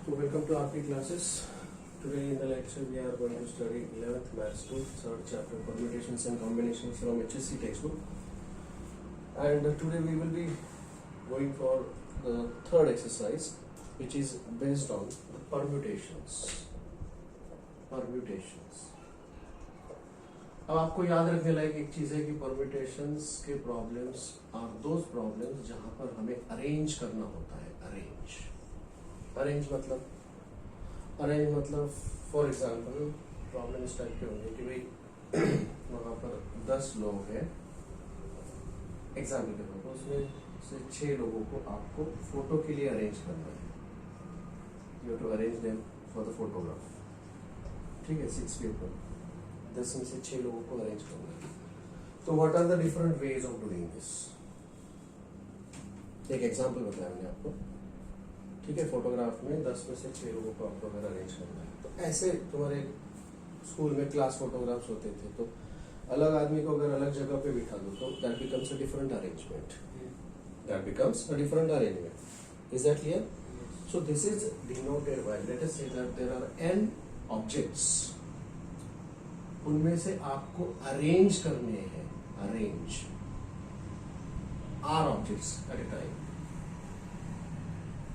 So welcome to RP classes. Today in the lecture we are going to study 11th Maths 2, third chapter permutations and combinations from HSC textbook. And today we will be going for the third exercise, which is based on the permutations. अब आपको याद रखने लायक एक चीज है कि permutations के problems are those problems जहां पर हमें अरेंज करना होता है. अरेंज मतलब फॉर एग्जांपल प्रॉब्लम इस टाइप के होंगे कि भाई वहां पर 10 लोग हैं एग्जाम्पल के तौर पर, उसमें से 6 लोगों को आपको फोटो के लिए अरेंज करना है. You have to arrange them for the photograph. ठीक है, 6 पीपल, 10 में से 6 लोगों को अरेंज करना है. तो what are the different ways of doing this. एक एग्जांपल बताया मैंने आपको. ठीक है, फोटोग्राफ में 10 में से 6 लोगों को आपको अगर अरेंज करना है, तो ऐसे तुम्हारे स्कूल में क्लास फोटोग्राफ्स होते थे, तो अलग आदमी को अगर अलग जगह पे बिठा दो तो that becomes a different arrangement. Is that clear? So this is denoted by, let us say that there are n objects. उनमें से आपको अरेंज करने हैं, arrange r objects at a time.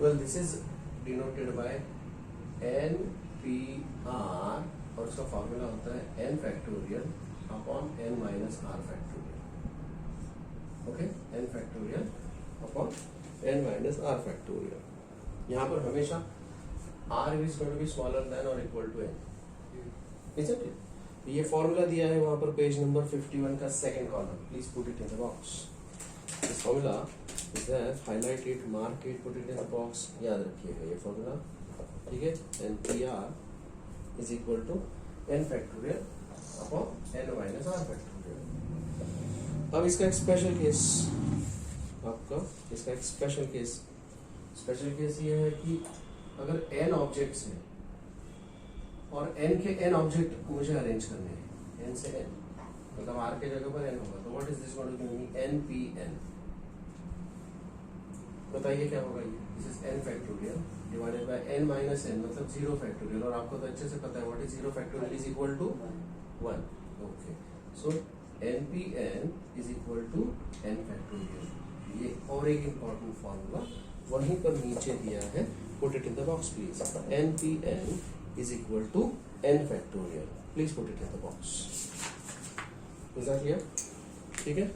Well, this is denoted by NPR और उसका formula होता है n factorial upon n minus r factorial. Okay, n factorial upon n minus r factorial. यहाँ पर हमेशा r is going to be smaller than or equal to n. Isn't it? ये formula दिया है वहां पर पेज नंबर 51 का second column. Please put it in the box. This formula is there, highlight it, mark it, put it in the box. याद रखिएगा ये formula. ठीक है, NPR is equal to n factorial upon n minus r factorial. अब इसका एक special case, आपका इसका एक स्पेशल केस ये है कि अगर n ऑब्जेक्ट्स हैं और n के n ऑब्जेक्ट मुझे अरेंज करने हैं, n से n मतलब r के जगह पर n होगा, तो what is this going to give me? NPN. बताइए क्या होगा ये? This is n factorial divided by n minus n मतलब 0 फैक्टोरियल. और आपको तो अच्छे से पता है what is 0 factorial is equal to 1. Okay, so NPN is equal to n factorial. ये और एक इंपॉर्टेंट फॉर्मूला वहीं पर नीचे दिया है, put it in the box please. NPN is equal to n factorial. Please put it in the box. Is that clear? ठीक है.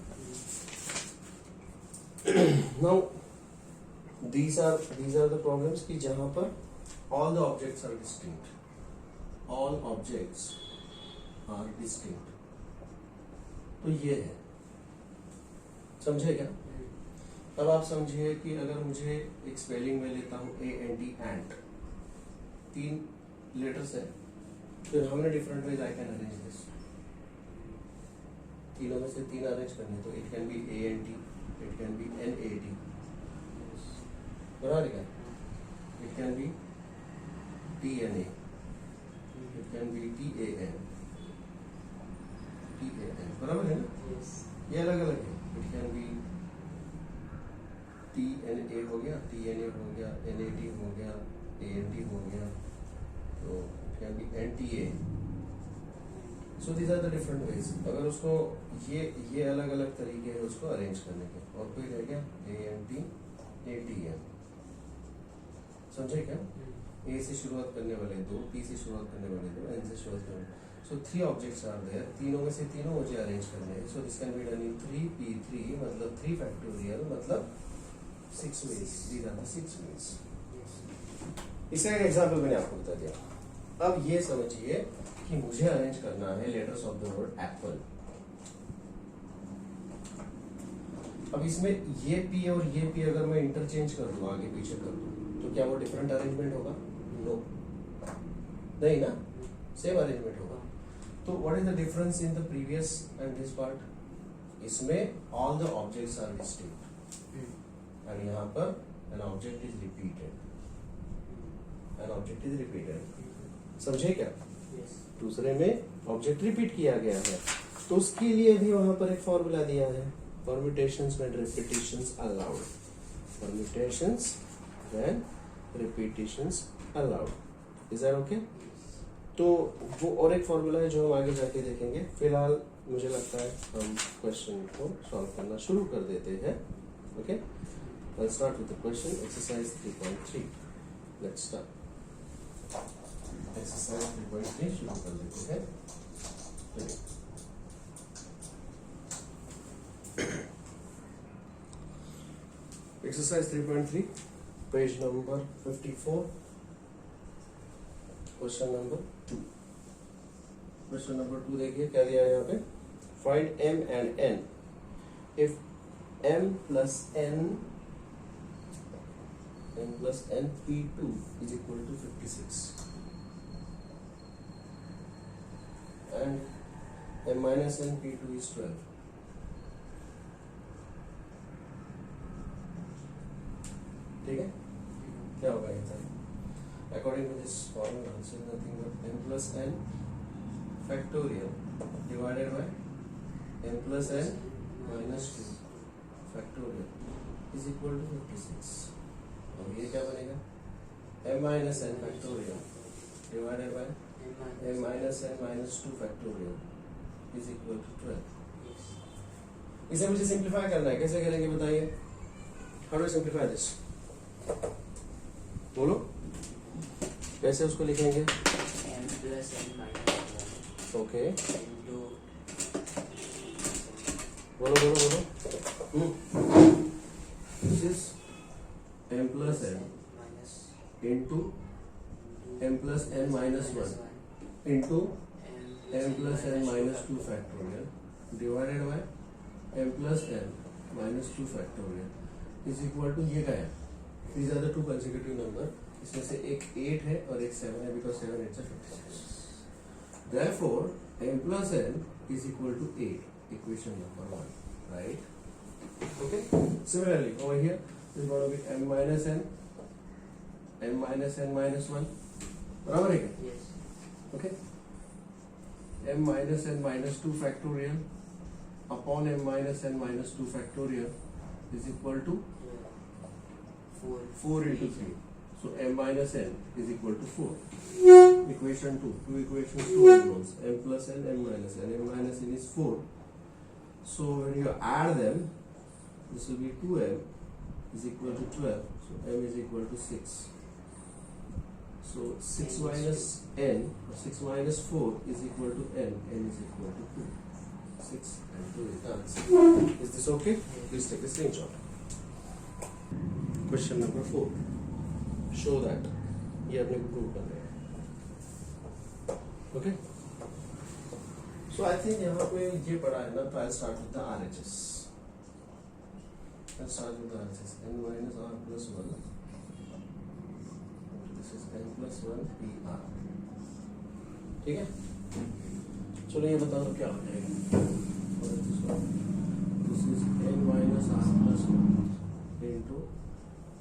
Now these are the problems कि जहां पर all the objects are distinct. All objects are distinct. तो ये है, समझे क्या? अब आप समझिए कि अगर मुझे एक स्पेलिंग में लेता हूं ANT, ant, 3 लेटर्स है, फिर हमने different ways I can arrange this. तीनों में से 3 अरेंज करने, तो it can be ANT, it can be NAT, बराबर है. It can be TNA, it can be TAN, बराबर है ना? ये अलग अलग है. इट कैन बी TNA हो गया, TNA हो गया, NAT हो गया, ANT हो गया, तो can be NTA. So these are the different ways. अगर उसको ये अलग अलग तरीके हैं उसको अरेंज करने के. और कोई रह गया ANT, ATM. समझे क्या? A से शुरुआत करने वाले 2, P से शुरुआत करने वाले 2, N से शुरुआत करने वाले. सो 3 ऑब्जेक्ट्स आर देयर. तीनों में से तीनों मुझे अरेंज करने हैं. So this can be done in 3P3 मतलब 3 फैक्टोरियल मतलब 6 ways. These are the 6 ways. इसका एक एग्जांपल मैंने आपको बता दिया. अब ये समझिए कि मुझे अरेंज करना है letters of the word Apple. अब इसमें ये P और ये P अगर मैं इंटरचेंज कर दूं, आगे पीछे कर दूं, तो क्या वो डिफरेंट अरेंजमेंट होगा? नो, नहीं ना, सेम अरेंजमेंट होगा. तो what is the difference in the previous and this part? इसमें all the objects are distinct and यहाँ पर एन ऑब्जेक्ट इज रिपीटेड. समझे क्या? दूसरे में ऑब्जेक्ट रिपीट किया गया है, तो उसके लिए भी वहां पर एक फॉर्मूला दिया है. permutations when repetitions allowed. Permutations when repetitions allowed. Is that okay? तो वो और एक फॉर्मूला है जो हम आगे जाके देखेंगे. फिलहाल मुझे लगता है हम क्वेश्चन को सॉल्व करना शुरू कर देते हैं. Okay, let's start with the question. Exercise 3.3. Let's start. Exercise 3.3 शुरू कर देते हैं. Exercise 3.3, page number 54, question number 2. Question number 2 देखिए क्या दिया है यहाँ पे. Find m and n if m plus n plus n p2 is equal to 56 and m minus n p2 is 12. ठीक है, क्या होगा ये था. According to this formula, this is nothing but m plus n factorial divided by m plus n minus 2 factorial is equal to 56. अब ये क्या बनेगा, m minus n factorial divided by m minus n minus 2 factorial is equal to 12. इसे मुझे simplify करना है. कैसे करेंगे बताइए. How do we simplify this? बोलो कैसे उसको लिखेंगे. m plus n minus 1 okay, into बोलो. This is m plus n minus into m plus n minus 1 into m plus n minus 2 factorial divided by m plus n minus 2 factorial is equal to ये क्या है. These are the two consecutive number. इसमें से एक 8 है और एक 7 है because 7 8 is 56. Therefore, m plus n is equal to 8. Equation number 1, right? Okay. Similarly, over here is going to be m minus n minus 1. बराबर है क्या? yes Okay. m minus n minus 2 factorial upon m minus n minus 2 factorial is equal to 4 into 3. So m minus n is equal to 4. Equation 2. Two equations, two unknowns. M plus n, m minus n. M minus n is 4. So when you add them, this will be 2m is equal to 12. So m is equal to 6. So 6 minus n or 6 minus 4 is equal to n. N is equal to 2. 6 and 2 is the answer. Is this okay? Please take a screenshot. Question number 4. Show that ये अपने को prove कर रहे हैं. Okay. So I think यहाँ पे ये पढ़ा है ना, तो I'll start with the RHS. Let's start with the RHS. n minus r plus 1. This is n plus 1 PR. ठीक है. चलो ये बताओ क्या हो जाएगा. This is n minus r plus 1 into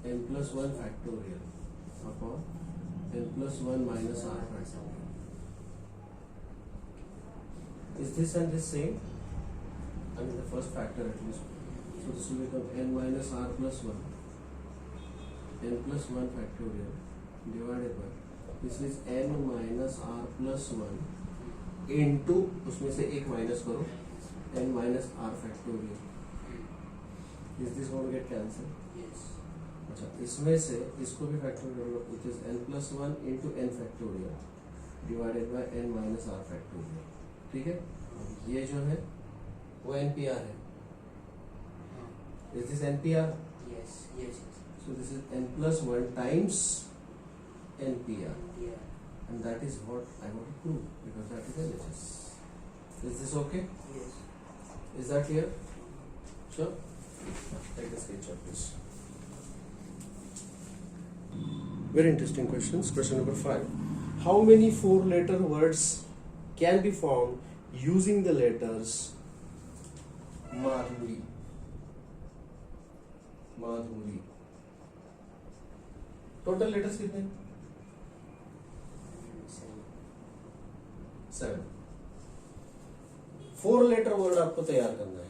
n plus 1 factorial upon n plus 1 minus r factorial. Is this and this same? I mean the first factor at least. So this will become n minus r plus 1 n plus 1 factorial divided by this is n minus r plus 1 into उसमें से एक minus करो n minus r factorial. Is this going to get cancelled? yes अच्छा, इसमें से इसको भी factorial low, which is n plus 1 into n factorial divided by n minus r factorial. ठीक है. ये जो है वो NPR है. Is this NPR? yes So this is n plus 1 times NPR, yeah and that is what I want to prove because that is LHS. Is this okay? yes Is that clear? Sure. Take a screenshot, please. Very interesting questions. Question number 5. How many 4-letter words can be formed using the letters Madhuri? Total letters कितने? 7. 4-letter word आपको तैयार करना है.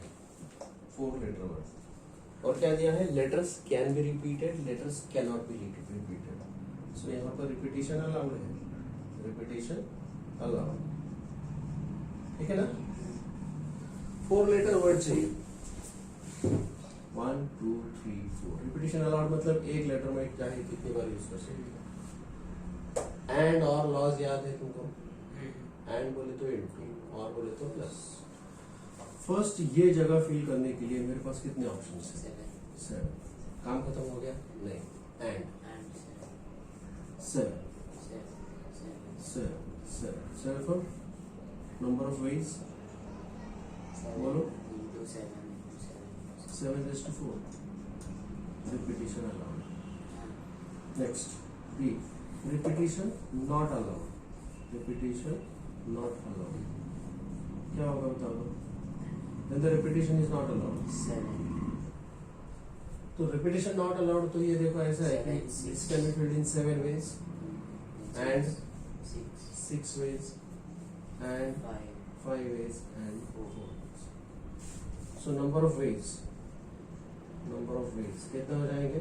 4-letter word. और क्या दिया है, letters can be repeated, letters can not be repeated. So यहाँ पर रिपीटेशन अलाउड है, रिपीटेशन अलाउड, ठीक है ना। 4 लेटर वर्ड चाहिए, 1 2 3 4। रिपीटेशन अलाउड मतलब एक लेटर में चाहे कितनी बार यूज कर सकते। एंड और लॉज याद है तुमको, एंड बोले तो इनटू, और बोले तो प्लस। फर्स्ट ये जगह फिल करने के लिए मेरे पास कितने ऑप्शन है, 7। काम खत्म हो गया, नहीं, एंड 7 7 नंबर ऑफ वेज बोलो, 7 is to 4, repetition allowed. Next, B, repetition not allowed, repetition not allowed. क्या होगा बता दो, when the repetition is not allowed, 7 तो repetition not allowed तो ये देखो ऐसा है कि this can be filled in 7 ways and 6 ways and 5 ways and 4 ways. So number of ways कितने हो जाएंगे,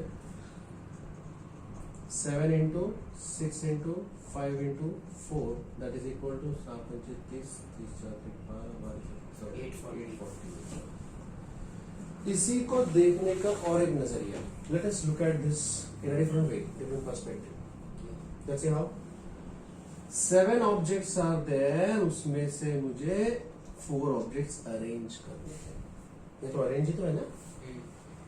7 into 6 into 5 into 4 that is equal to 7 5 30 840। इसी को देखने का और एक नजरिया, let us look at this in a different way, different perspective। let's see how 7 objects are there, उसमें से मुझे 4 objects arrange करने हैं, ये तो arrange ही तो है ना।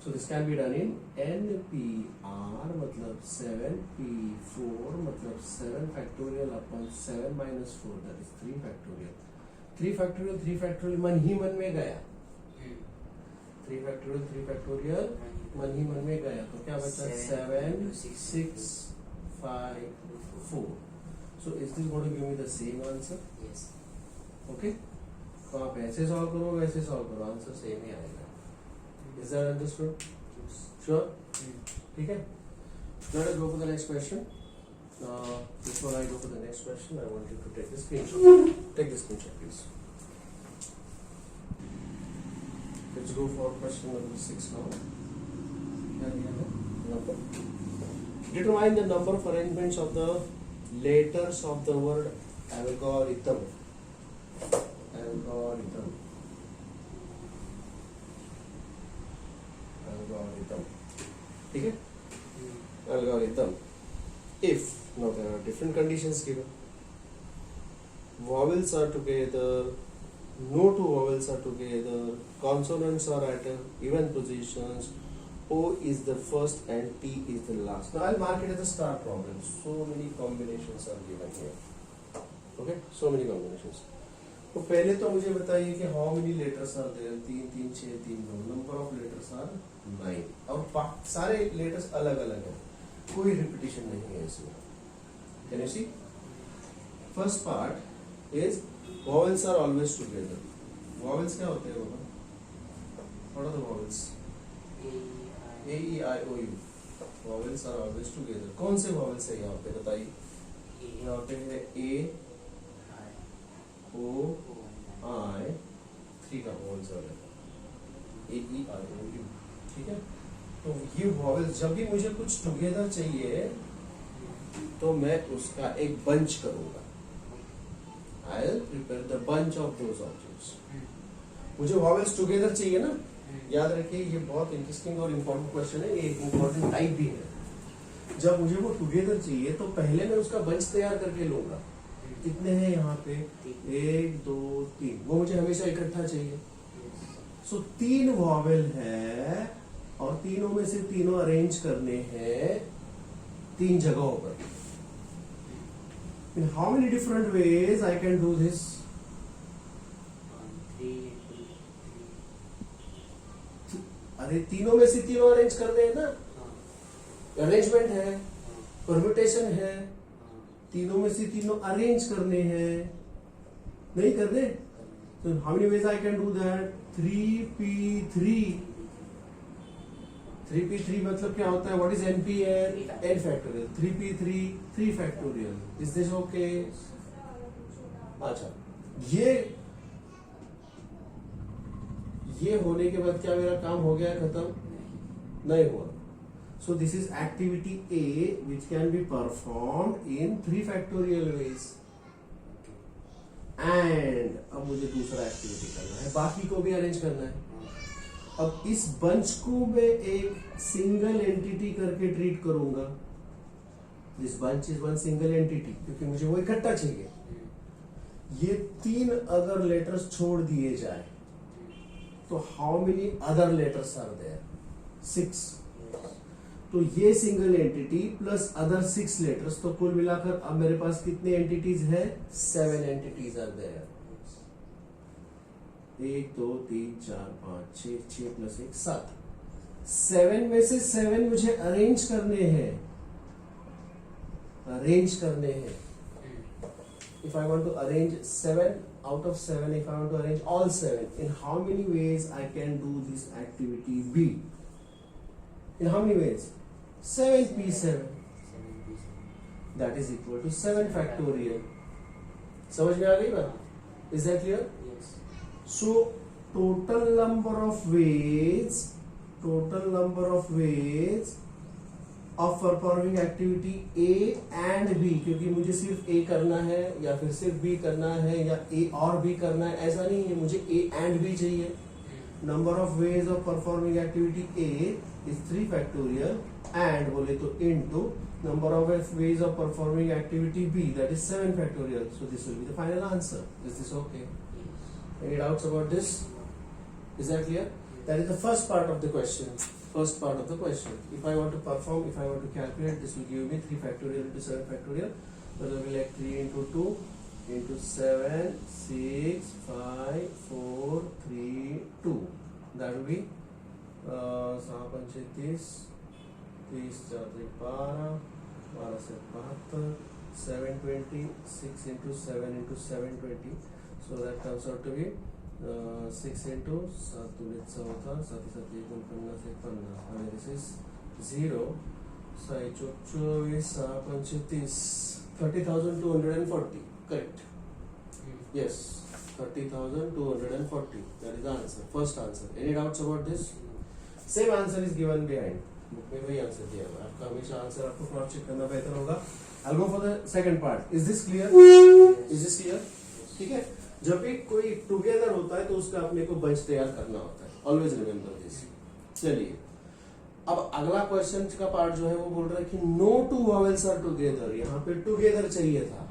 So this can be done in NPR, मतलब 7P4 मतलब 7 factorial upon 7 minus 4, that is 3 factorial। 3 factorial मन ही मन में गया, 3 factorial मन ही मन में गया, तो क्या बचा, 7 6 5 4। So is this going to give me the same answer? Yes. Okay? तो आप ऐसे सॉल्व करो, वैसे सॉल्व करो, आंसर सेम ही आएगा। Is that understood? Sure? ठीक है? Let us go for the next question. Before I go for the next question, I want you to take the screenshot. Take the screenshot, please. Let's go for question number 6 now. क्या दिया है? यहाँ पर determine the number of arrangements of the letters of the word algorithm. Algorithm. ठीक है, algorithm if now there are different conditions given, vowels are together, no two vowels are together, consonants are at even positions, O is the first and P is the last. Now I'll mark it as a star problem. So many combinations are given here. Okay, so many combinations. तो पहले तो मुझे बताइए कि how many letters are there, 3 3 6 3 2, number of letters are 9, और सारे letters अलग अलग हैं, कोई रिपीटिशन नहीं है इसमें। Can you see, first part is vowels are always together. Vowels क्या होते हैं बाबा, what are the vowels, A E I O U, vowels are always together. कौन से वॉवेल्स है यहाँ पे बताइए, यहाँ पे है A O I, 3 का वॉवेल्स आ रहा है, A E I O U, ठीक है। तो ये वॉवेल्स जब भी मुझे कुछ टुगेदर चाहिए तो मैं उसका एक बंच करूंगा, I'll prepare the bunch of those objects। मुझे वॉवेल्स टुगेदर चाहिए ना, याद रखिए ये बहुत इंटरेस्टिंग और इम्पोर्टेंट क्वेश्चन है, ये एक इम्पोर्टेंट टाइप भी है। जब मुझे वो टुगेदर चाहिए तो पहले मैं उसका बंच तैयार करके लूंगा। कितने हैं यहाँ पे, 1 2 3, वो मुझे हमेशा इकट्ठा चाहिए। सो 3 वॉवेल है और तीनों में से तीनों अरेंज करने हैं 3 जगहों पर। In how many different ways I can do this? 3 अरे तीनों में से तीनों अरेंज कर दे ना, अरेंजमेंट है, परम्यूटेशन है, तीनों में से तीनों अरेंज करने हैं, नहीं करने। तो how many ways I can do that, 3p3 मतलब क्या होता है, what is NPN, n factorial, 3p3 3 factorial. Is this okay? अच्छा, ये होने के बाद क्या मेरा काम हो गया खत्म? नहीं हुआ. So this is activity A which can be performed in 3 factorial ways. And अब मुझे दूसरा एक्टिविटी करना है, बाकी को भी अरेंज करना है. अब इस बंच को मैं एक सिंगल एंटिटी करके ट्रीट करूंगा. This bunch is one single entity, क्योंकि मुझे वो इकट्ठा चाहिए. ये 3 अगर लेटर्स छोड़ दिए जाए तो how many other letters are there? 6. तो ये single entity plus other 6 letters, तो कुल मिलाकर अब मेरे पास कितने एंटिटीज है? 7 एंटिटीज आर देयर. 1 2 3 4 5 6, 6 प्लस 1 7. 7 में से 7 मुझे अरेंज करने हैं. If I want to arrange 7 out of 7, if I want to arrange all 7, in how many ways I can do this activity B? In how many ways? 7p7. That is equal to 7 factorial. समझ में आ गई बात? Is that clear? Yes. So total number of ways of performing activity A and B, क्योंकि मुझे सिर्फ A करना है या फिर सिर्फ B करना है या A और B करना है, ऐसा नहीं है, मुझे A and B चाहिए. Number of ways of performing activity A is 3 factorial and बोले तो into number of ways of performing activity B, that is 7 factorial. So this will be the final answer. Is this okay? Any doubts about this? Is that clear? That is the first part of the question. If I want to calculate, this will give me 3 factorial into 7 factorial. So it will be like 3 into 2 into 7, 6, 5, 4, 3, 2. That will be 7 5 30, 30 4 12, 12 से 72, 720, 6 into 7 into 720. So that comes out to be 6 into 7 2 14, 7 7 1 50 50. And this is 0. So I took 24 30, 30,240. Correct. Yes, 30,240. That is the answer. First answer. Any doubts about this? Same answer is given behind. Book में वही answer दिया हुआ है. आपका हमेशा answer आपको cross check करना बेहतर होगा. I'll go for the second part. Is this clear? Is this clear? ठीक है. जब भी कोई टुगेदर होता है तो उसका अपने को बंच तैयार करना होता है. Always remember this. चलिए, अब अगला क्वेश्चन का पार्ट जो है वो बोल रहा है कि no two vowels are together. यहाँ पे टुगेदर चाहिए था.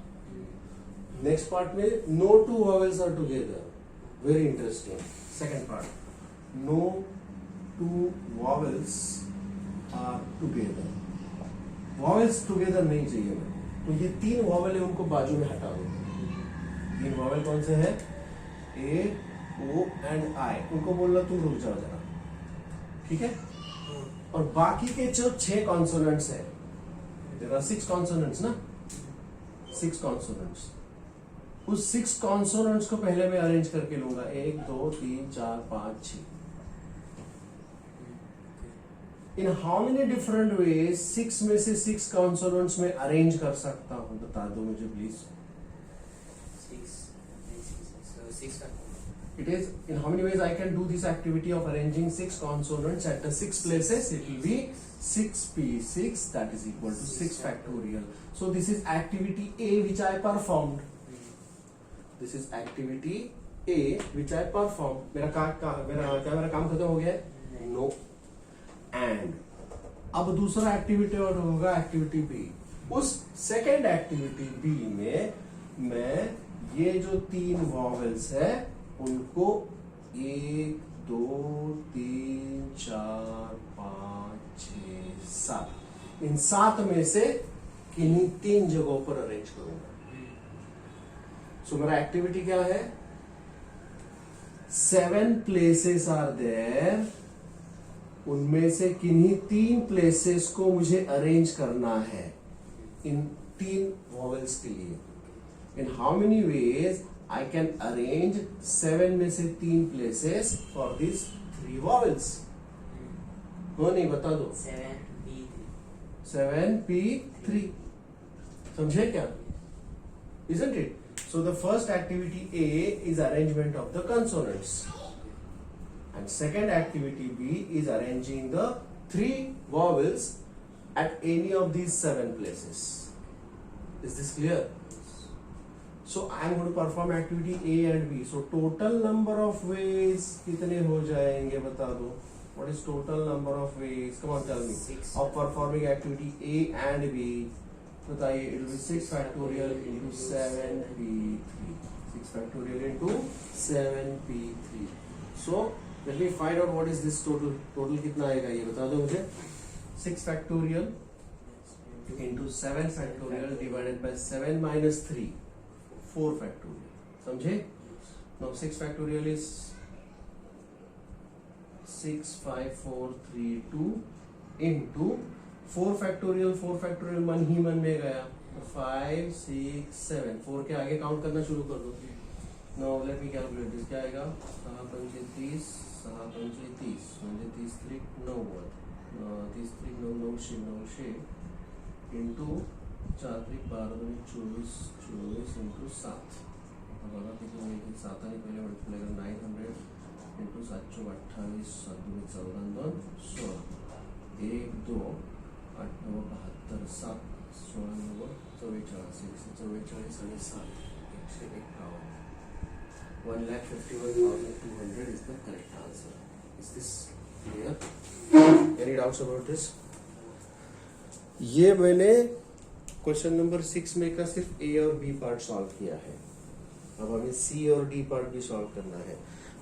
नेक्स्ट पार्ट में no two vowels are together. Very interesting. Second part, no two vowels are together. Vowels together नहीं चाहिए मैं, तो ये 3 वॉवेल है उनको बाजू में हटा दो. 3 वॉवेल कौन से हैं? A, O and I. उनको बोलना तुम रुक जाओ जरा. ठीक है. और बाकी के जो 6 कॉन्सोनेंट्स है, देयर आर 6 कॉन्सोनेंट्स ना, 6 कॉन्सोनेंट्स. उस 6 कॉन्सोनेंट्स को पहले मैं अरेंज करके लूंगा. 1 2 3 4 5 6. इन हाउ मेनी डिफरेंट वेज 6 में से 6 कॉन्सोनेंट्स में अरेंज कर सकता हूं? बता दो मुझे please. 6. It is in how many ways I can do this activity of arranging 6 consonants at the 6 places? It will be 6p6, that is equal to 6 factorial. So this is activity A which I performed. This is activity A which I performed. मेरा काम खत्म हो गया? No. And अब दूसरा activity और होगा activity B. उस सेकेंड एक्टिविटी B में मैं ये जो 3 वॉवेल्स है उनको 1 2 3 4 5 6 7, इन 7 में से किन्हीं 3 जगहों पर अरेंज करूंगा. सो मेरा एक्टिविटी क्या है? 7 प्लेसेस आर देयर. उनमें से किन्हीं 3 प्लेसेस को मुझे अरेंज करना है इन 3 वॉवेल्स के लिए. In how many ways I can arrange 7 में से 3 places for these 3 vowels? हो नहीं, बता दो. 7p3. समझे क्या? Isn't it? So the first activity A is arrangement of the consonants, and second activity B is arranging the 3 vowels at any of these 7 places. Is this clear? So I am going to perform activity A and B. So total number of ways कितने हो जाएंगे बता दो. What is total number of ways? Come on, tell me. 6 Of performing activity A and B. बताइए. It will be 6 factorial into 7p3. 6 factorial into 7p3. So let me find out what is this total. Total कितना आएगा ये बता दो मुझे. 6 factorial into 7 factorial divided by 7 minus 3. 4 factorial. समझे? Now 6 factorial is 6, 5, 4, 3, 2 into 4 factorial. 4 factorial मन ही मन में गया. 5, 6, 7. 4 के आगे काउंट करना शुरू कर दो. Now let me calculate this. क्या आएगा? 6 पंचे 30, 6 पंचे 30, म्हणजे 30 3 90. 30 3 900 इंटू 4 3 12 24 24 इंटू 7. अब बघा किती होईल. 7 आणि पहिले मल्टिप्लाय करा. 900 इंटू 728 7 2 14 2 16 1 2 8 9 72 7 16 9 44 144 आणि 7 151. 1,51,200 is the correct answer. Is this clear? Any doubts about this? ये मैंने क्वेश्चन नंबर 6 में का सिर्फ ए और बी पार्ट सॉल्व किया है. अब हमें सी और डी पार्ट भी सॉल्व करना है.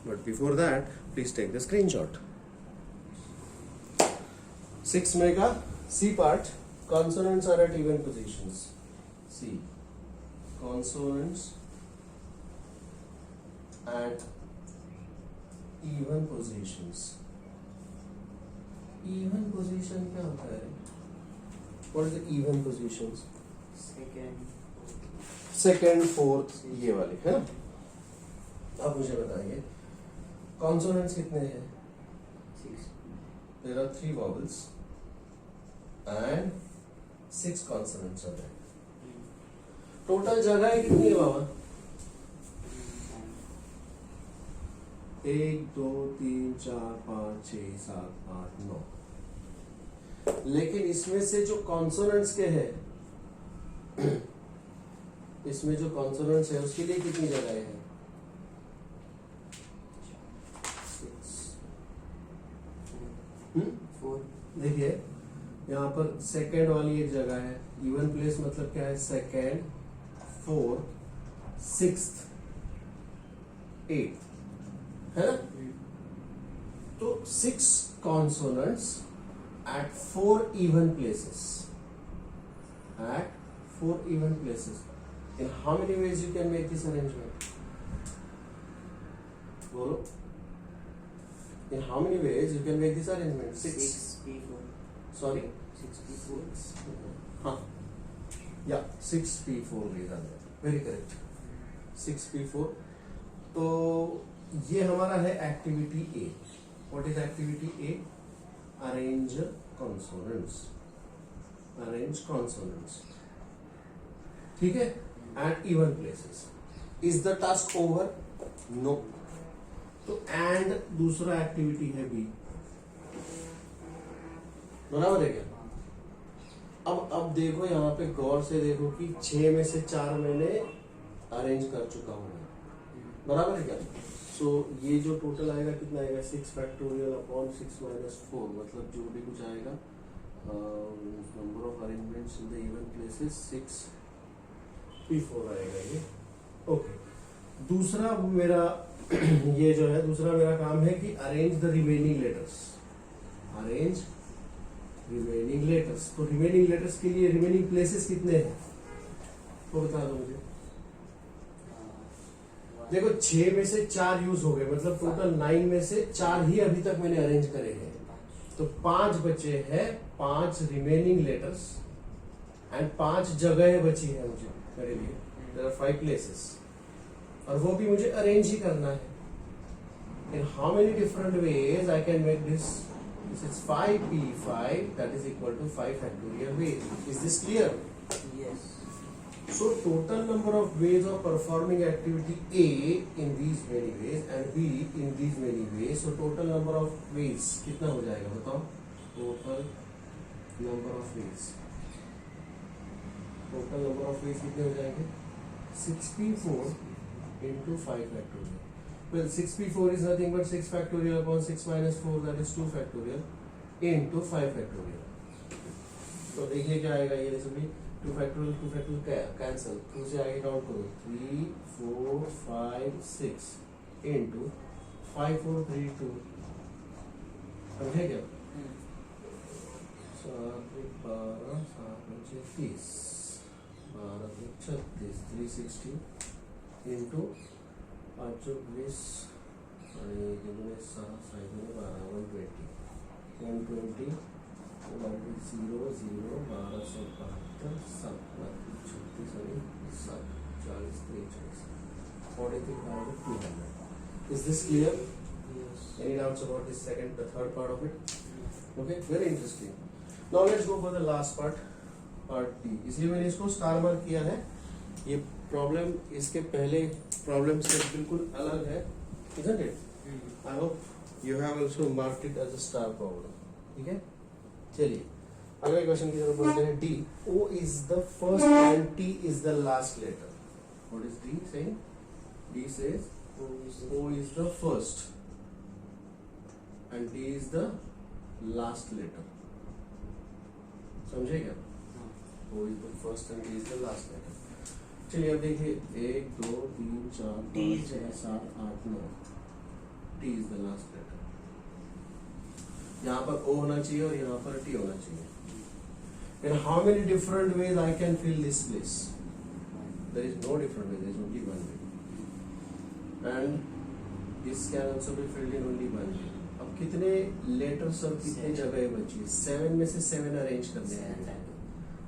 But before that please take the screenshot. 6 में का C part. Consonants are at even positions. See consonants at even positions. Even position क्या होता है? What is the even positions? Second, fourth, ये वाले है ना? अब मुझे बताइए कॉन्सोनेंट्स कितने हैं? 6. There are 3 vowels and 6 consonants are there. Total जगह कितनी है बाबा? 1 2 3 4 5 6 7 8 9. लेकिन इसमें से जो कॉन्सोनेंट्स के हैं इसमें जो कॉन्सोनेंट्स है उसके लिए कितनी जगह है? 4. देखिए यहाँ पर सेकेंड वाली एक जगह है. इवन प्लेस मतलब क्या है? सेकेंड, फोर्थ, सिक्स्थ, एट है ना? तो 6 consonants at 4 even places. At 4 even places. In how many ways you can make this arrangement? Bolo. In how many ways you can make this arrangement? 6p4. Sorry? 6p4. Huh. Yeah, 6p4 ways are there. Very correct. 6p4. तो ये हमारा है activity A. What is activity A? Arrange consonants. Arrange consonants. ठीक है? At even places. Is the task over? No. तो and दूसरा activity है B. बराबर है क्या? अब देखो यहाँ पे गौर से देखो कि 6 में से 4 मैंने अरेंज कर चुका हूँ. बराबर है क्या? सो ये जो टोटल आएगा कितना आएगा? 6 फैक्टोरियल अपॉन 6 माइनस 4. मतलब जो भी कुछ आएगा number of arrangements in the even places 6p4 आएगा ये. ओके. दूसरा मेरा ये जो है दूसरा मेरा काम है कि arrange the remaining letters. Arrange remaining letters. तो रिमेनिंग लेटर्स के लिए रिमेनिंग प्लेसेस कितने हैं तो बता दो मुझे. देखो 6 में से 4 यूज हो गए. मतलब टोटल 9 में से 4 ही अभी तक मैंने अरेंज करे हैं. तो 5 बचे हैं. 5 रिमेनिंग लेटर्स एंड 5 जगह बची है मुझे मेरे लिए. देयर आर 5 प्लेसेस और वो भी मुझे अरेंज ही करना है. In how many different ways I can make this. This is 5p5 that is equal to 5 factorial ways. Is this clear? Yes. So total number of ways of performing activity A in these many ways and B in these many ways. So total number of ways कितना हो जाएगा बताओ? Total number of veg, total number of ways कितने हो जाएंगे 64 into 5 factorial. Well, 64 is nothing but 6 factorial upon 6 minus 4, that is 2 factorial into 5 factorial. तो देखिए क्या आएगा ये रेसिपी 2 factorial कैंसिल 2 से आगे काउंट करो 3 4 5 6 into 5 4 3 2 समझे क्या 7 12 7 30 12 36 360 into 5 20 आणि 120 120 0 0 1272 36 आणि 7 40 43 43,200. Is this clear? Yes. Any doubts about this second, the third part of it? Okay, very interesting. Now let's go for the last part, part D. इसलिए मैंने इसको स्टार मार्क किया है. ये प्रॉब्लम इसके पहले प्रॉब्लम से बिल्कुल अलग है, isn't it? I hope you have also marked it as a star problem. ठीक है? चलिए अगले क्वेश्चन की तरफ बोलते हैं. D. O is the first and T is the last letter. What is D saying? D says O is the first and T is the last letter. समझे क्या? O is the first and T is the last letter. चलिए अब देखिए 1 2 3 4 5 6 7 8 9. T is the last letter. यहाँ पर O होना चाहिए और यहाँ पर T होना चाहिए. In how many different ways I can fill this place? There is no different way. There is only one way. And this can also be filled in only one way. अब कितने letters और कितने जगह बची? 7 में से 7 arrange करने हैं.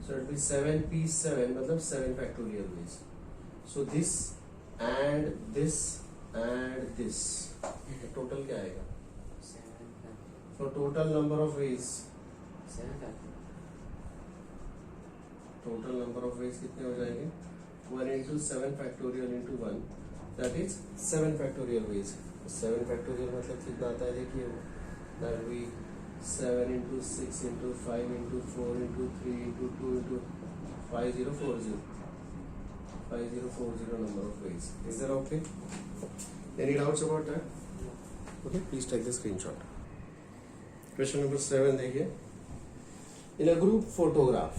So it will be 7p7 मतलब 7 factorial ways. So this and this and this. Total क्या आएगा? 7 factorial. So total number of ways. 7 factorial. Total number of ways कितने हो जाएंगे? 1 into 7 factorial into 1. That is 7 factorial ways. 7 factorial मतलब कितना आता है देखिए वो. That will be 7 into 6 into 5 into 4 into 3 into 2 into 5040. 5040 number of ways. Is that okay? Any doubts about that? Okay, please take the screenshot. Question number 7 देखिए. In a group photograph,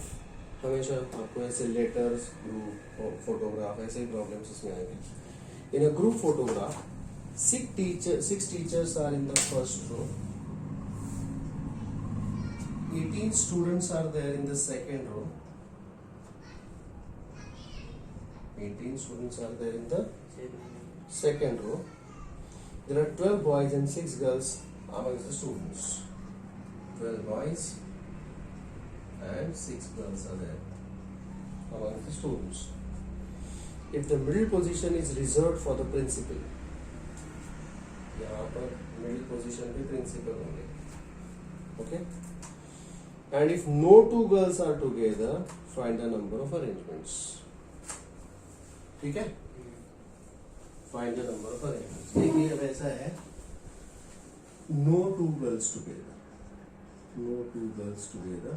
हमेशा आपको ऐसे लेटर्स ग्रुप फोटोग्राफ ऐसे ही problems इसमें आएंगे. In a group photograph 6 teachers are in the first row, 18 students are there in the second row, 18 students are there in the second row. There are 12 boys and 6 girls amongst the students. 12 boys and 6 girls are there among the students. If the middle position is reserved for the principal, यहाँ पर middle position भी principal होंगे, okay? And if no 2 girls are together, find the number of arrangements. ठीक है? Find the number of arrangements. देखिए अब ऐसा है, no 2 girls together, no 2 girls together.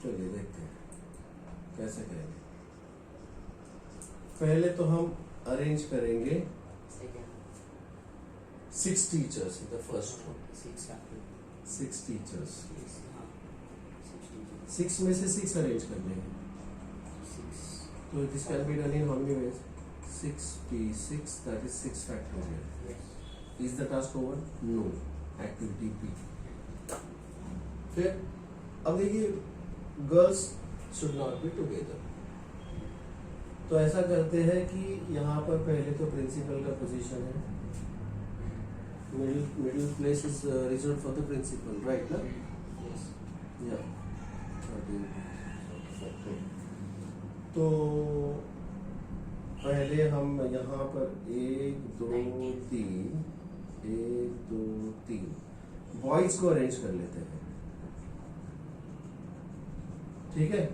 चलिए देखते हैं कैसे करेंगे. पहले तो हम अरेंज करेंगे 6 teachers in the first row. 6 teachers. 6 में से 6 अरेंज कर लेंगे. तो this can be done in how many ways? 6p6, that is 6 factorial. Is the task over? No. Activity B. फिर अब देखिए girls should not be together. तो ऐसा करते हैं कि यहाँ पर पहले तो प्रिंसिपल का पोजीशन है, middle place is reserve for the principal, right ना? या तो पहले हम यहाँ पर 1 2 3 1 2 3 बॉयज को अरेंज कर लेते हैं. ठीक है.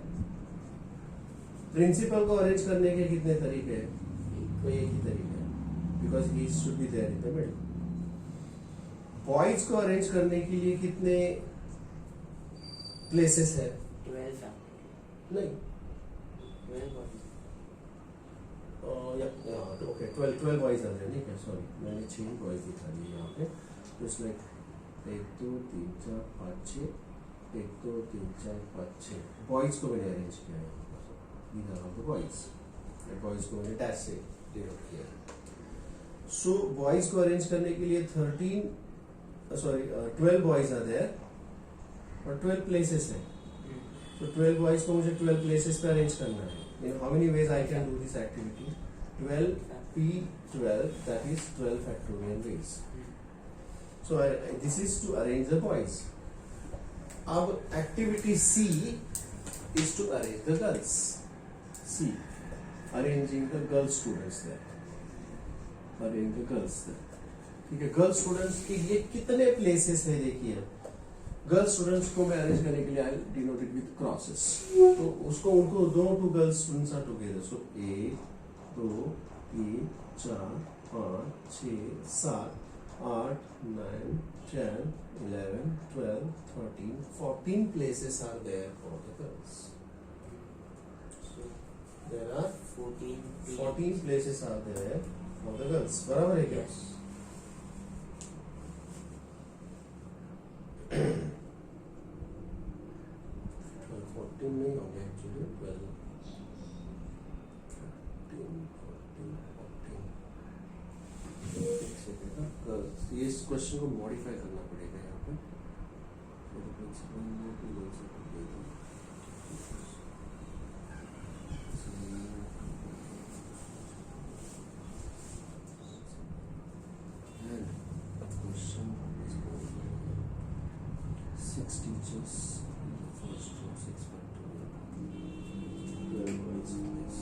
प्रिंसिपल को अरेंज करने के कितने तरीके हैं? तो एक ही तरीका है, because he should be there in the middle. Boys को अरेंज करने के लिए कितने प्लेसेस है? 12 factorial. नहीं 12 boys. ओके 12 बॉयज आ जाए, नहीं क्या, सॉरी मैंने 6 बॉयज दिखा दिए यहाँ पे. जस्ट लाइक 1 2 3 4 5 6, 1 2 3 4 5 6 बॉयज को मैंने अरेंज किया है. These are all the boys. Boys को मैंने डैश से डिनोट किया है. सो बॉयज को अरेंज करने के लिए 12 बॉयज आर देयर और 12 प्लेसेस है. तो 12 बॉयज को मुझे 12 प्लेसेस पे अरेंज करना है. In how many ways I can do this activity? 12 p12, that is 12 factorial ways. So this is to arrange the boys. अब activity C is to arrange the girls. C, arranging the girl students there. Arrange the girls there. ठीक है, girl students के लिए कितने places है देखिए. Girl students को मैं अरेंज करने के लिए I denote it with crosses. तो उसको उनको दोनों two girl students are together. So 1 2 3 4 5 6 7 8 9 10 11 12 13 14 places are there for the girls. So There are 14 places are there for the girls. बराबर है क्या? Yes. 14 नहीं होंगे एक्चुअली. 12 13 14 एक सेकेंड ना. गर्ल्स, ये इस क्वेश्चन को मॉडिफाई करना पड़ेगा यहाँ पे. For the principal, no two girls are together. And the question is going on 6 teachers in the first row, 6 factorial, 12 boys in this.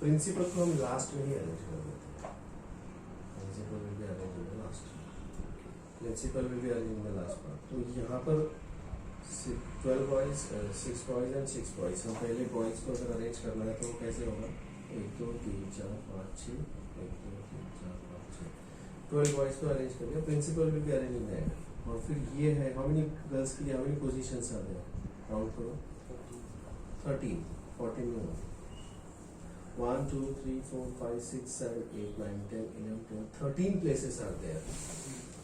Principal को हम लास्ट में ही अरेंज कर देते हैं. Principal will be arrange in the last. Principal will be arrange in the last part. तो यहाँ पर 12 बॉयज, 6 बॉयज एंड 6 बॉयज. हम पहले बॉयज को अगर अरेंज करना है तो कैसे होगा? 1 2 3 4 5 6, 1 2 3 4 5 6. 12 बॉयज को अरेंज कर लिया. Principal will be arrange in that. और फिर ये है हाउ मेनी गर्ल्स के लिए how many positions are there? Count करो. 13 14 में होगा. 1 2 3 4 5 6 7 8 9 10 11 12 13 places are there.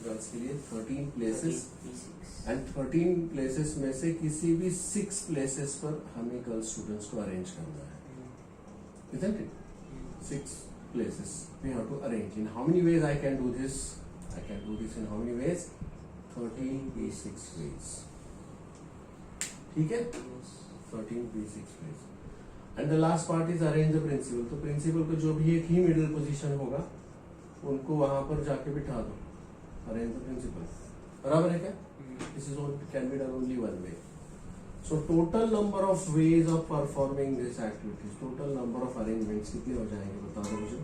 गर्ल्स के लिए 13 places. 13 एंड 13 प्लेसेस में से किसी भी 6 प्लेसेस पर हमें गर्ल स्टूडेंट्स को अरेंज करना है. Isn't it? 6 places we have to arrange. In how many ways I can do this? I can do this in how many ways? 13 b6 ways. ठीक है? 13 b6 ways. And the last part is arrange the principal. तो principal को जो भी एक ही middle position होगा उनको वहां पर जाके बिठा दो. Arrange the principal. बराबर है क्या? This is all can be done only one way. So total number of ways of performing this activities, total number of arrangements कितने हो जाएंगे बता दो मुझे.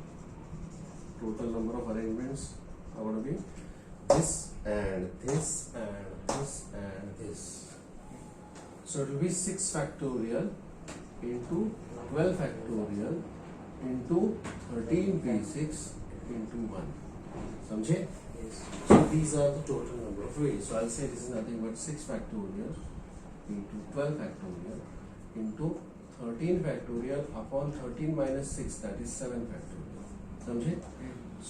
Total number of arrangements are going to be this and this and this and this. So it will be 6 factorial into 12 factorial into 13b6 into 1. समझे? Yes. So these are the total number of ways. So I'll say this is nothing but 6 factorial into 12 factorial into 13 factorial upon 13 minus 6, that is 7 factorial. समझे?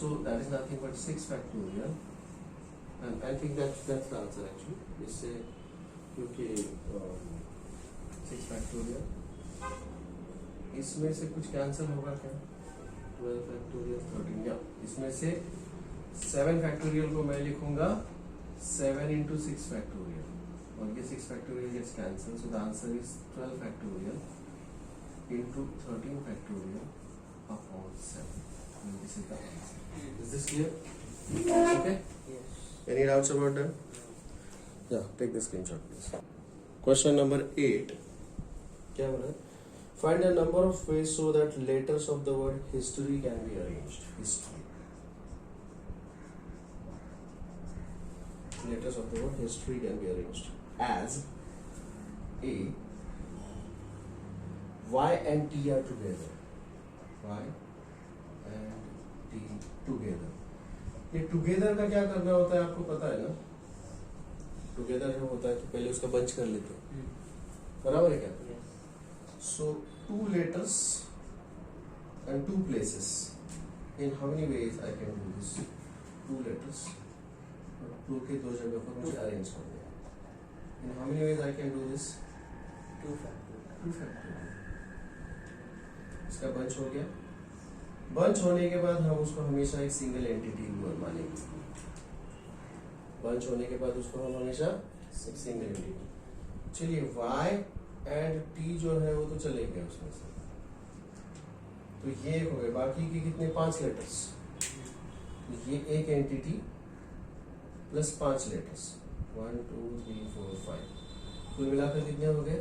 So that is nothing but 6 factorial. And I think that's the answer actually. इससे क्योंकि 6 factorial इसमें से कुछ cancel होगा क्या? 12 factorial 13, या इसमें से 7 factorial को मैं लिखूंगा 7 into 6 factorial और ये 6 factorial gets cancelled, so the answer is 12 factorial into 13 factorial upon 7. And this is the answer. Is this clear? Okay? Yes. Any doubts about that? Yeah, take the screenshot please. Question number 8. क्या बोला? Find a number of ways so that letters of the word history can be arranged. History. Letters of the word history can be arranged as A. y and t are together, y and t together. ये together का क्या करना होता है आपको पता है ना? टुगेदर जो होता है तो पहले उसका बंच कर लेते हैं, बराबर है क्या? Yes. So two letters and two places. In how many ways I can do this? Two letters, two के दो जगह पर मुझे अरेंज करने हैं. In how many ways I can do this? 2 factorial. Two factorial. इसका बंच हो गया. बंच होने के बाद हम उसको हमेशा एक सिंगल एंटिटी मानेंगे. बंच होने के बाद उसको हम हमेशा एक सिंगल एंटिटी. चलिए y एंड t जो है वो तो चले गए उसमें से, तो ये हो गए. बाकी के कितने? 5 लेटर्स. ये एक एंटिटी प्लस 5 लेटर्स, 1 2 3 4 5, कुल मिलाकर कितने हो गए?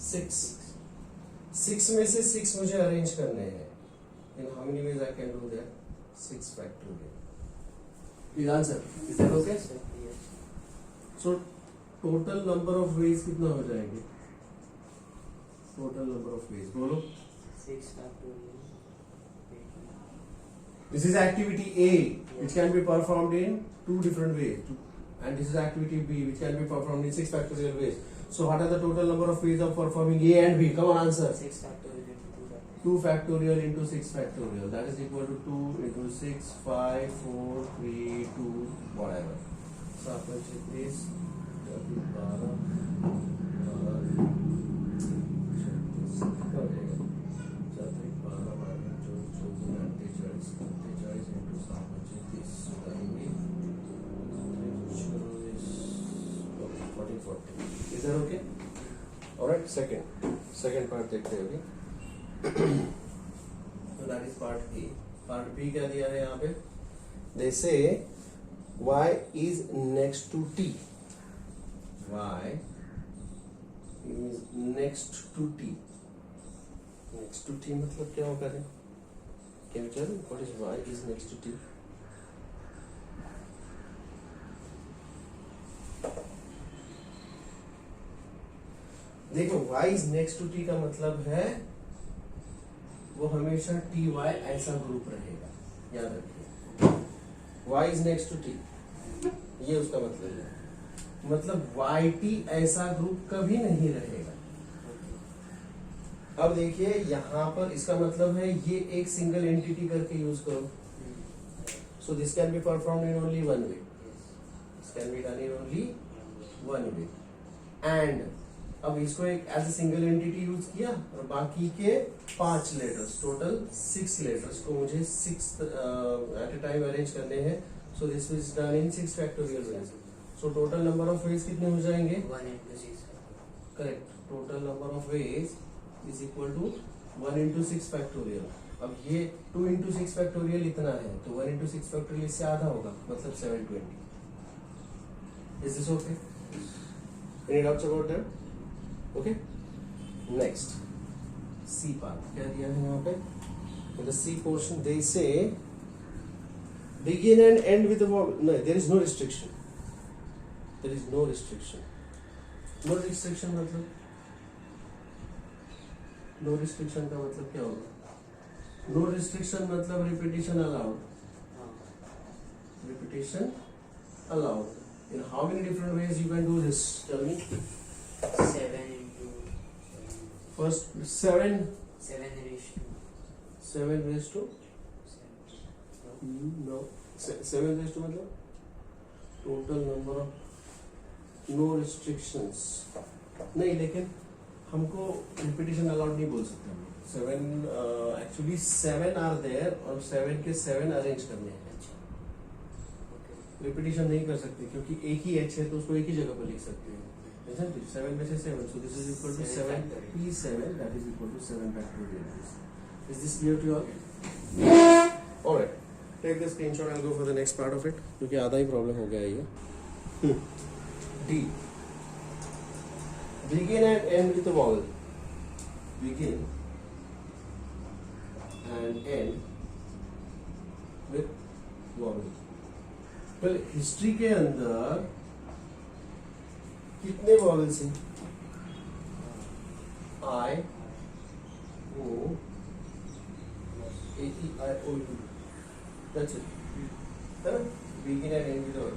6. 6 में से 6 मुझे अरेंज करने हैं. In how many ways I can do that? 6 factorial. Is answer? Is that okay? Yes. So total number of ways कितना हो जाएंगे? Total number of ways बोलो. 6 factorial. This is activity A, which can be performed in 2 different ways, and this is activity B, which can be performed in 6 factorial ways. So what are the total number of ways of performing A and B? Come on, answer. 6 factorial into 2 factorial. 2 factorial into 6 factorial. That is equal to 2 into 6, 5, 4, 3, 2, whatever. So आपका this 40. Is that okay? Alright, second part देखते हैं अभी. So that is part A. Part B क्या दिया है यहाँ पे? They say y is next to t. Y is next to t. Next to t मतलब क्या होगा रे? Can you tell me what is y is next to t? देखो y is next to t का मतलब है वो हमेशा ty ऐसा ग्रुप रहेगा. याद रखिए, y is next to t, ये उसका मतलब है. मतलब yt ऐसा ग्रुप कभी नहीं रहेगा. अब देखिए यहाँ पर इसका मतलब है ये एक सिंगल एंटिटी करके यूज करो. So this can be performed in only one way. This can be done in only one way. And अब इसको एक as a single entity use किया और बाकी के 5 लेटर्स, टोटल 6 लेटर्स को मुझे 6 एट ए टाइम अरेंज करने हैं. So this is done in 6 factorial ways. So total number of ways कितने हो जाएंगे? 1 into 6. Correct. Total number of ways is equal to 1 into 6 factorial. अब ये 2 into 6 फैक्टोरियल इतना है, तो 1 into 6 फैक्टोरियल इससे आधा होगा, मतलब 720. Is this okay? Any doubts about that? Okay. Next C part क्या दिया है यहाँ पे? इन द सी पोर्शन दे से begin and end with a vowel. No, there is no restriction. There is no restriction. No restriction मतलब no restriction का मतलब क्या होगा? No restriction मतलब repetition allowed. Repetition allowed. In how many different ways you can do this? Tell me. 7 into First 7 7 raised to 7 raised to 7. no 7 raised to मतलब total number of no restrictions नहीं, लेकिन हमको repetition allowed नहीं बोल सकते हम. 7 actually 7 are there और 7 के 7 arrange करने हैं. Okay. रिपीटिशन नहीं कर सकते क्योंकि एक ही h है तो उसको एक ही जगह पर लिख सकते हैं. Isn't it? 7 में से 7, so this is equal to 7 P7, that is equal to 7 factorial. Is this clear to you all? Alright, take the screenshot and go for the next part of it क्योंकि आधा ही problem हो गया है ये. D. Begin and end with a vowel. Begin and end with vowel. well, history के अंदर कितने vowels हैं? I, AEIOU. That's it. है ना? Begin and end with all.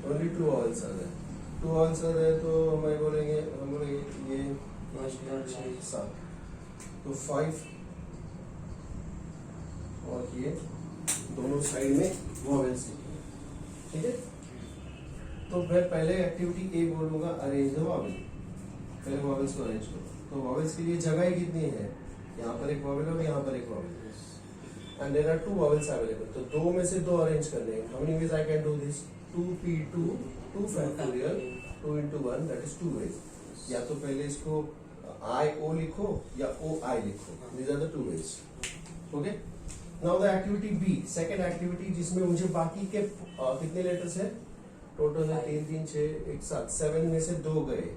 Only two vowels are there. Two vowels are there तो हम बोलेंगे ये 5 5 6 7 तो 5 और ये दोनों साइड में वॉवेल्स लिखेंगे. ठीक है. तो मैं पहले एक्टिविटी ए बोलूंगा अरेंज द वॉवेल. पहले वॉवेल्स को अरेंज करो. तो वॉवेल्स के लिए जगह कितनी है? यहाँ पर एक वॉवेल और यहाँ पर एक vowel. And there are two vowels available. तो दो में से दो अरेंज करने हैं. How many ways I can do this? 2p2 2 factorial 2 into 1 that is 2 ways. या तो पहले इसको IO लिखो या OI लिखो. These are the two ways. Okay. Now the activity B, second activity जिसमें मुझे बाकी के कितने लेटर्स हैं? टोटल है 3 3 6 एक साथ 7 में से 2 गए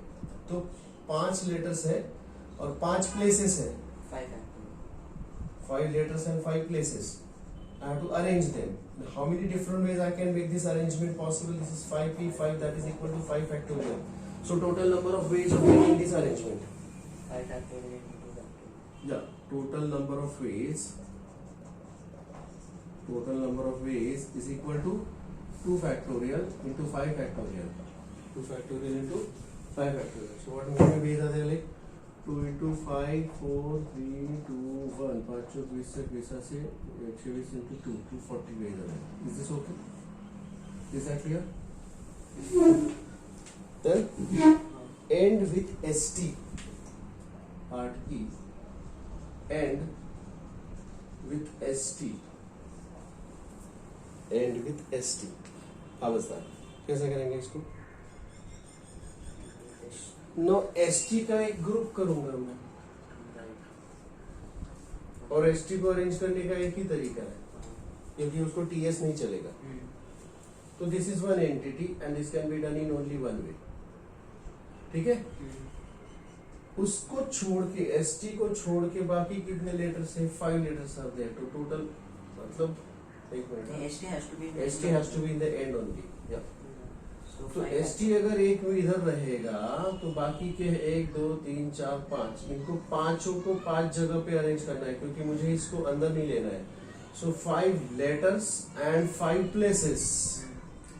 तो 5 लेटर्स है और 5 प्लेसेस है. 5 letters and 5 places. I have to arrange them. How many different ways I can make this arrangement possible? This is 5p5 that is equal to 5 factorial. So total number of ways of making this arrangement. 5 factorial into factorial. Yeah, total number of ways. Total number of ways is equal to 2 factorial into 5 factorial. 2 factorial into 5 factorial. So what many ways are there? Like 2 into 5 4 3 2 1 5 20 से 20 से 120 into 2 240 ways are there. Is this okay? Is that clear? Then end with st. Part E. End with st. End with st. How is that? कैसे करेंगे इसको? No ST का एक group करूंगा मैं और एसटी को अरेंज करने का एक ही तरीका है क्योंकि उसको टीएस नहीं चलेगा. तो this is one entity and this can be done in only one वे. ठीक है. उसको छोड़ के एसटी को छोड़ के बाकी कितने लेटर्स हैं? 5 लेटर्स आर देयर. तो टोटल मतलब एक minute. ST has to be in the end only. Yeah. तो एस टी अगर एक में इधर रहेगा तो बाकी के 1 2 3 4 5 इनको पांचों को 5 जगह पे अरेंज करना है क्योंकि मुझे इसको अंदर नहीं लेना है. सो 5 letters and 5 places.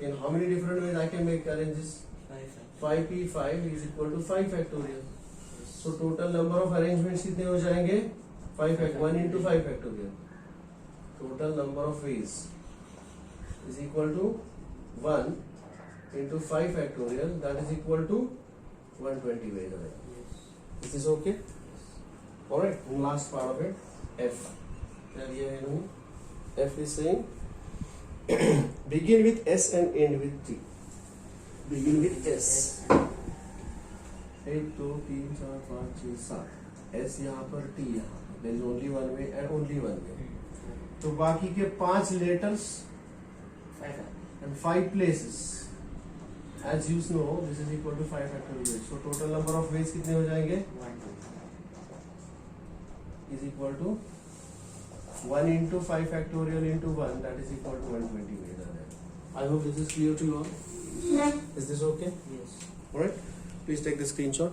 In how many different ways I can make arrange this? 5p5 is equal to 5 factorial. So total number of arrangements कितने हो जाएंगे? 1 into 5 factorial. Total number of ways is equal to 1 into 5 factorial that is equal to 120 ways. Is this okay? Alright, last part of it, F. F is saying begin with S and end with T. Begin with S. 1 2 3 4 5 6 7. S यहाँ पर, T यहाँ पर. There is only one way and only one way. तो बाकी के 5 letters and 5 places. As you know, this is equal to 5 factorial. So total number of ways कितने हो जाएंगे? 1 is equal to 1 into 5 factorial into 1 that is equal to 120 ways are there. I hope this is clear to you all. Is this okay? Yes. Alright. Please take the screenshot.